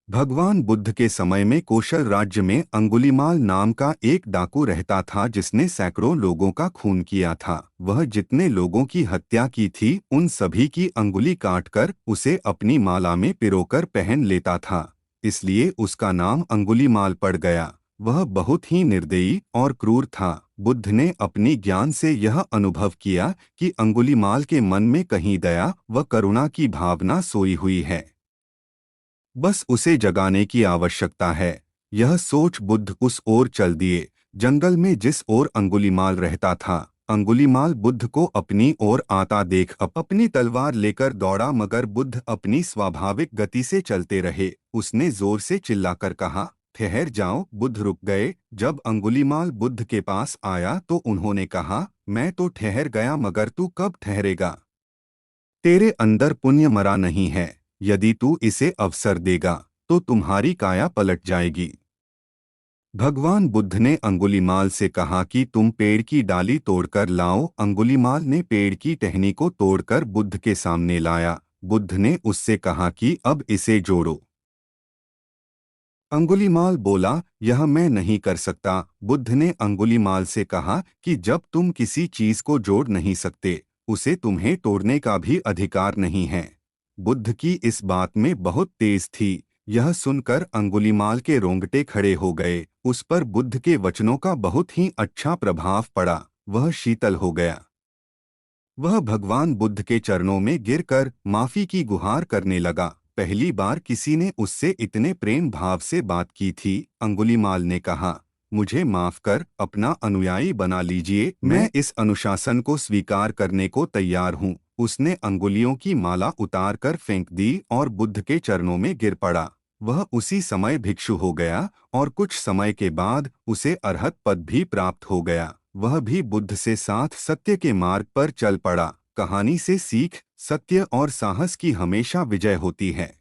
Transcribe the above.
भगवान बुद्ध के समय में कौशल राज्य में अंगुलीमाल नाम का एक डाकू रहता था जिसने सैकड़ों लोगों का खून किया था। वह जितने लोगों की हत्या की थी उन सभी की अंगुली काटकर उसे अपनी माला में पिरोकर पहन लेता था, इसलिए उसका नाम अंगुलीमाल पड़ गया। वह बहुत ही निर्दयी और क्रूर था। बुद्ध ने अपनी ज्ञान से यह अनुभव किया कि अंगुलीमाल के मन में कहीं दया व करुणा की भावना सोई हुई है, बस उसे जगाने की आवश्यकता है। यह सोच बुद्ध उस ओर चल दिए, जंगल में जिस ओर अंगुलीमाल रहता था। अंगुलीमाल बुद्ध को अपनी ओर आता देख अपनी तलवार लेकर दौड़ा, मगर बुद्ध अपनी स्वाभाविक गति से चलते रहे। उसने जोर से चिल्लाकर कहा, ठहर जाओ। बुद्ध रुक गए। जब अंगुलीमाल बुद्ध के पास आया तो उन्होंने कहा, मैं तो ठहर गया, मगर तू कब ठहरेगा? तेरे अंदर पुण्य मरा नहीं है। यदि तू इसे अवसर देगा तो तुम्हारी काया पलट जाएगी। भगवान बुद्ध ने अंगुलीमाल से कहा कि तुम पेड़ की डाली तोड़कर लाओ। अंगुलीमाल ने पेड़ की टहनी को तोड़कर बुद्ध के सामने लाया। बुद्ध ने उससे कहा कि अब इसे जोड़ो। अंगुलीमाल बोला, यह मैं नहीं कर सकता। बुद्ध ने अंगुलीमाल से कहा कि जब तुम किसी चीज को जोड़ नहीं सकते, उसे तुम्हें तोड़ने का भी अधिकार नहीं है। बुद्ध की इस बात में बहुत तेज थी। यह सुनकर अंगुलीमाल के रोंगटे खड़े हो गए। उस पर बुद्ध के वचनों का बहुत ही अच्छा प्रभाव पड़ा। वह शीतल हो गया। वह भगवान बुद्ध के चरणों में गिरकर माफी की गुहार करने लगा। पहली बार किसी ने उससे इतने प्रेम भाव से बात की थी। अंगुलीमाल ने कहा, मुझे माफ कर, अपना अनुयायी बना लीजिए। मैं इस अनुशासन को स्वीकार करने को तैयार हूँ। उसने अंगुलियों की माला उतार कर फेंक दी और बुद्ध के चरणों में गिर पड़ा। वह उसी समय भिक्षु हो गया और कुछ समय के बाद उसे अरहत पद भी प्राप्त हो गया। वह भी बुद्ध से साथ सत्य के मार्ग पर चल पड़ा। कहानी से सीख, सत्य और साहस की हमेशा विजय होती है।